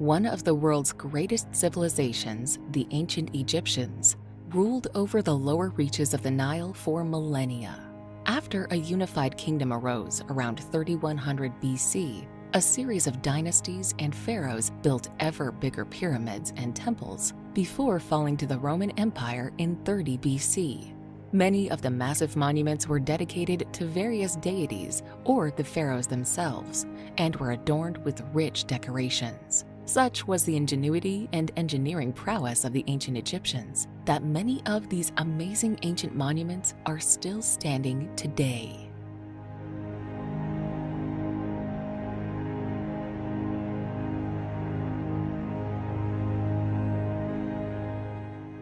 One of the world's greatest civilizations, the ancient Egyptians, ruled over the lower reaches of the Nile for millennia. After a unified kingdom arose around 3100 BC, a series of dynasties and pharaohs built ever bigger pyramids and temples before falling to the Roman Empire in 30 BC. Many of the massive monuments were dedicated to various deities or the pharaohs themselves, and were adorned with rich decorations. Such was the ingenuity and engineering prowess of the ancient Egyptians that many of these amazing ancient monuments are still standing today.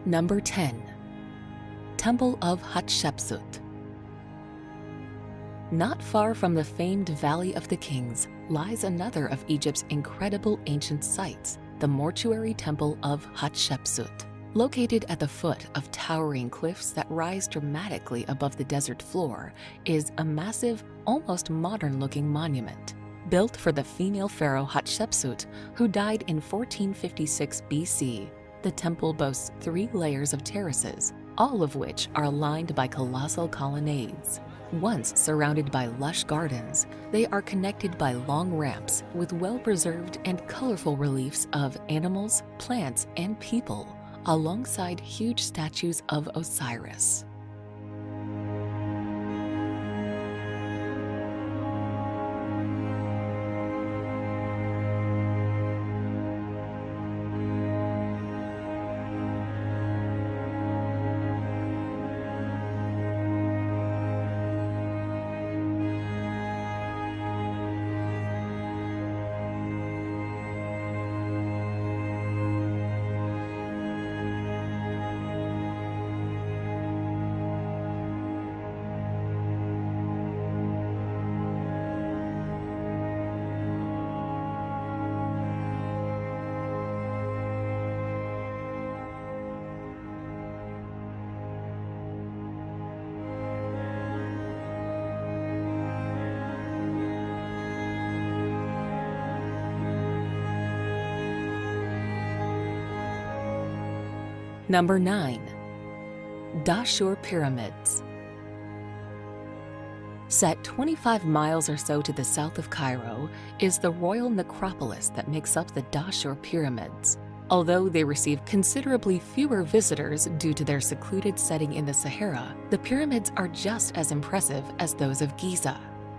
Number 10. Temple of Hatshepsut. Not far from the famed Valley of the Kings lies another of Egypt's incredible ancient sites, the mortuary temple of Hatshepsut. Located at the foot of towering cliffs that rise dramatically above the desert floor is a massive, almost modern-looking monument. Built for the female pharaoh Hatshepsut, who died in 1456 BC, the temple boasts 3 layers of terraces, all of which are lined by colossal colonnades. Once surrounded by lush gardens, they are connected by long ramps with well-preserved and colorful reliefs of animals, plants, and people, alongside huge statues of Osiris. Number 9. Dashur Pyramids. Set 25 miles or so to the south of Cairo is the royal necropolis that makes up the Dashur Pyramids. Although they receive considerably fewer visitors due to their secluded setting in the Sahara, the pyramids are just as impressive as those of Giza.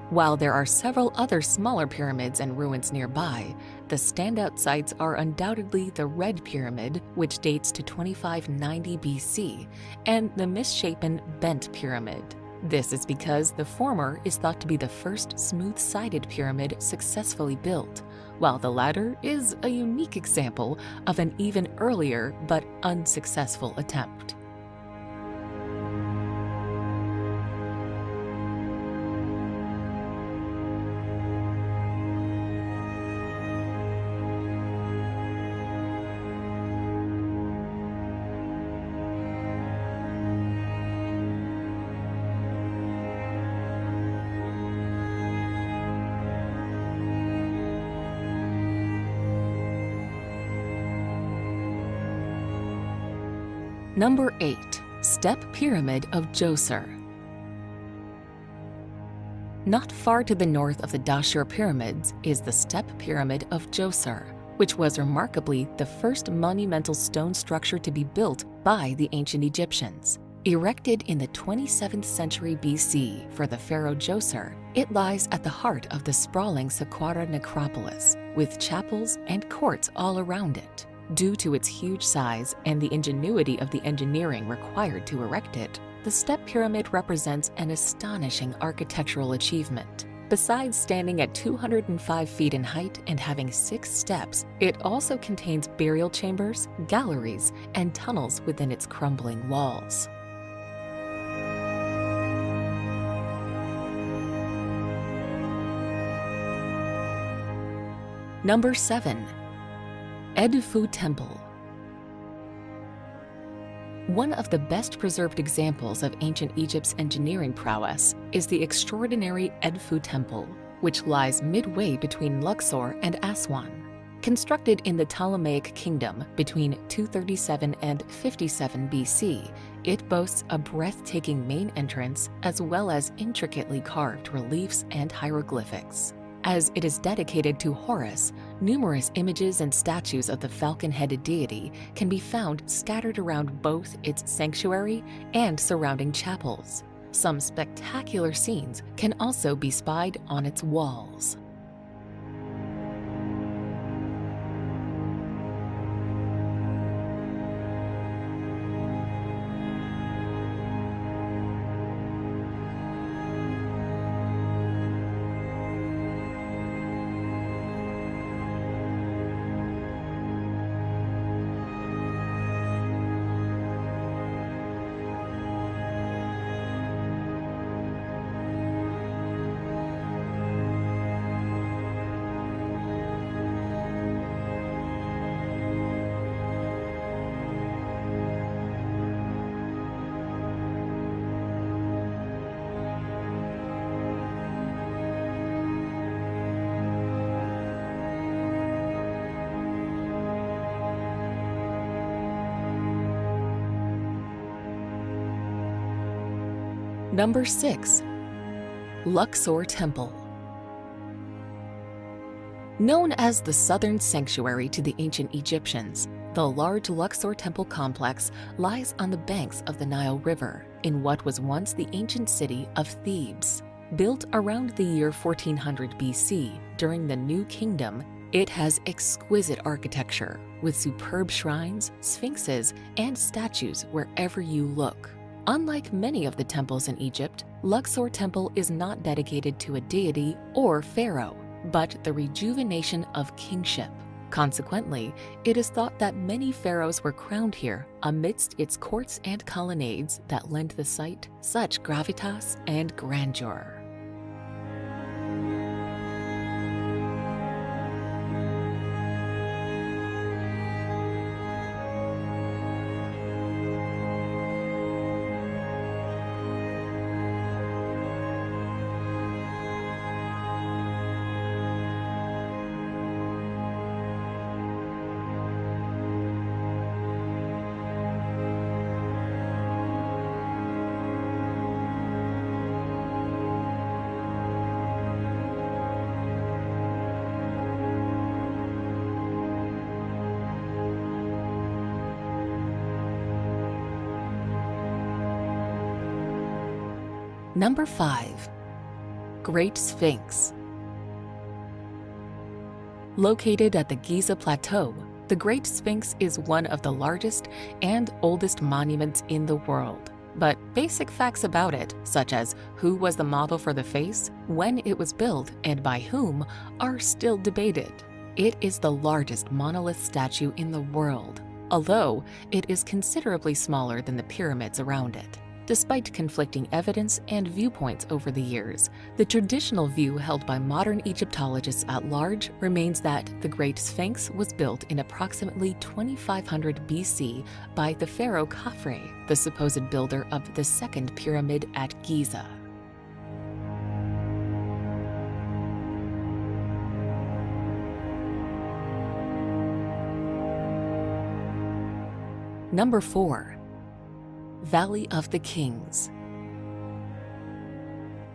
While there are several other smaller pyramids and ruins nearby, the standout sites are undoubtedly the Red Pyramid, which dates to 2590 BC, and the misshapen Bent Pyramid. This is because the former is thought to be the first smooth-sided pyramid successfully built, while the latter is a unique example of an even earlier but unsuccessful attempt. Number 8. Step Pyramid of Djoser. Not far to the north of the Dashur Pyramids is the Step Pyramid of Djoser, which was remarkably the first monumental stone structure to be built by the ancient Egyptians. Erected in the 27th century BC for the pharaoh Djoser, it lies at the heart of the sprawling Saqqara necropolis, with chapels and courts all around it. Due to its huge size and the ingenuity of the engineering required to erect it, the Step Pyramid represents an astonishing architectural achievement. Besides standing at 205 feet in height and having 6 steps, it also contains burial chambers, galleries, and tunnels within its crumbling walls. Number 7. Edfu Temple. One of the best preserved examples of ancient Egypt's engineering prowess is the extraordinary Edfu Temple, which lies midway between Luxor and Aswan. Constructed in the Ptolemaic Kingdom between 237 and 57 BC, it boasts a breathtaking main entrance as well as intricately carved reliefs and hieroglyphics. As it is dedicated to Horus, numerous images and statues of the falcon-headed deity can be found scattered around both its sanctuary and surrounding chapels. Some spectacular scenes can also be spied on its walls. Number 6. Luxor Temple. Known as the southern sanctuary to the ancient Egyptians, the large Luxor Temple complex lies on the banks of the Nile River in what was once the ancient city of Thebes. Built around the year 1400 BC during the New Kingdom, it has exquisite architecture with superb shrines, sphinxes, and statues wherever you look. Unlike many of the temples in Egypt, Luxor Temple is not dedicated to a deity or pharaoh, but the rejuvenation of kingship. Consequently, it is thought that many pharaohs were crowned here amidst its courts and colonnades that lend the site such gravitas and grandeur. Number 5. Great Sphinx. Located at the Giza Plateau, the Great Sphinx is one of the largest and oldest monuments in the world. But basic facts about it, such as who was the model for the face, when it was built, and by whom, are still debated. It is the largest monolith statue in the world, although it is considerably smaller than the pyramids around it. Despite conflicting evidence and viewpoints over the years, the traditional view held by modern Egyptologists at large remains that the Great Sphinx was built in approximately 2500 BC by the pharaoh Khafre, the supposed builder of the second pyramid at Giza. Number 4. Valley of the Kings.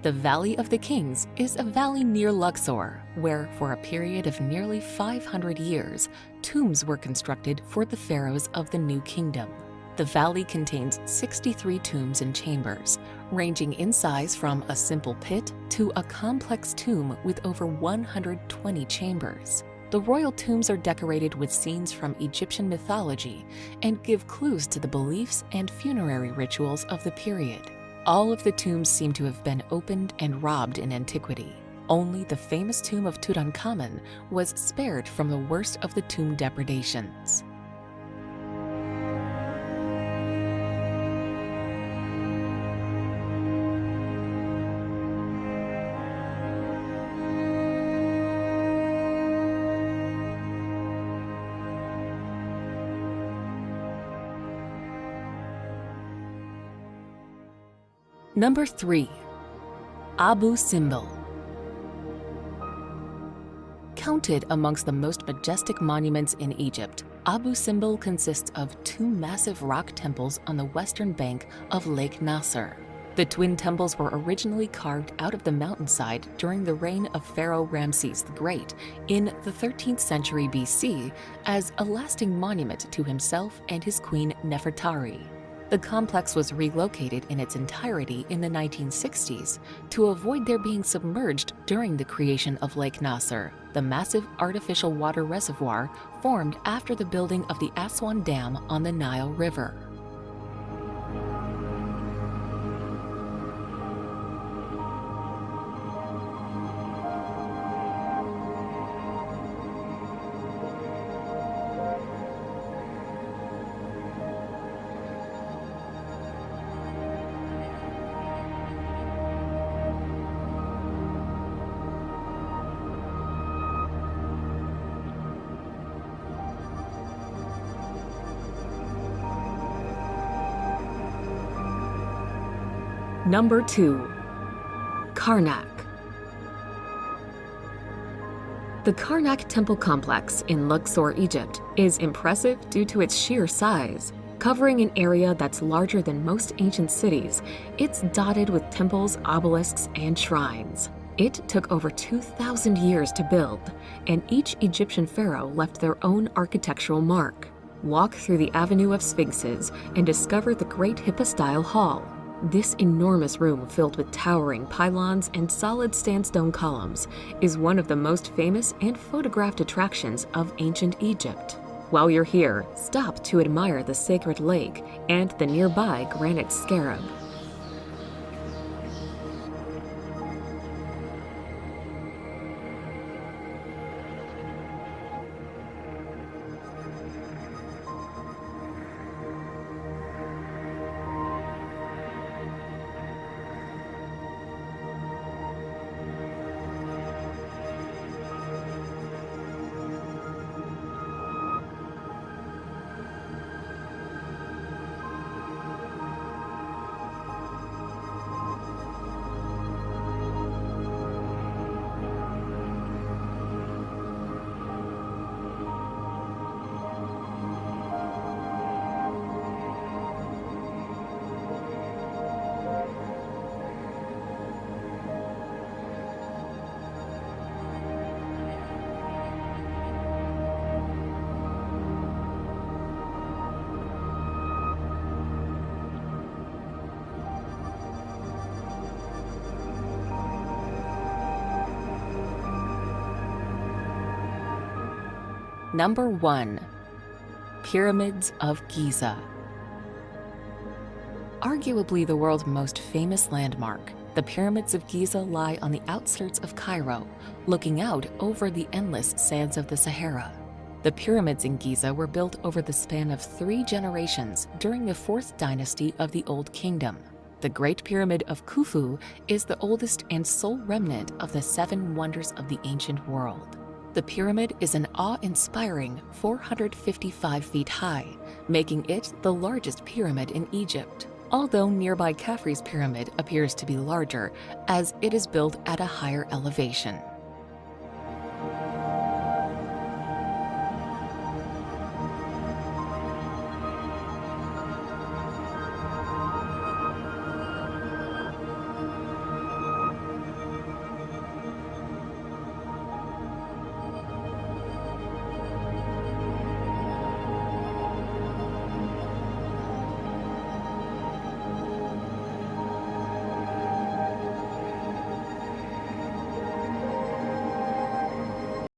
The Valley of the Kings is a valley near Luxor, where for a period of nearly 500 years, tombs were constructed for the pharaohs of the New Kingdom. The valley contains 63 tombs and chambers, ranging in size from a simple pit to a complex tomb with over 120 chambers. The royal tombs are decorated with scenes from Egyptian mythology and give clues to the beliefs and funerary rituals of the period. All of the tombs seem to have been opened and robbed in antiquity. Only the famous tomb of Tutankhamun was spared from the worst of the tomb depredations. Number 3. Abu Simbel. Counted amongst the most majestic monuments in Egypt, Abu Simbel consists of two massive rock temples on the western bank of Lake Nasser. The twin temples were originally carved out of the mountainside during the reign of Pharaoh Ramses the Great in the 13th century BC as a lasting monument to himself and his queen Nefertari. The complex was relocated in its entirety in the 1960s to avoid their being submerged during the creation of Lake Nasser, the massive artificial water reservoir formed after the building of the Aswan Dam on the Nile River. Number 2. Karnak. The Karnak temple complex in Luxor, Egypt is impressive due to its sheer size. Covering an area that's larger than most ancient cities, it's dotted with temples, obelisks, and shrines. It took over 2,000 years to build, and each Egyptian pharaoh left their own architectural mark. Walk through the Avenue of Sphinxes and discover the Great Hippostyle Hall. This enormous room filled with towering pylons and solid sandstone columns is one of the most famous and photographed attractions of ancient Egypt. While you're here, stop to admire the sacred lake and the nearby granite scarab. Number 1. Pyramids of Giza. Arguably the world's most famous landmark, the Pyramids of Giza lie on the outskirts of Cairo, looking out over the endless sands of the Sahara. The pyramids in Giza were built over the span of 3 generations during the 4th dynasty of the Old Kingdom. The Great Pyramid of Khufu is the oldest and sole remnant of the 7 wonders of the ancient world. The pyramid is an awe-inspiring 455 feet high, making it the largest pyramid in Egypt, although nearby Khafre's pyramid appears to be larger as it is built at a higher elevation.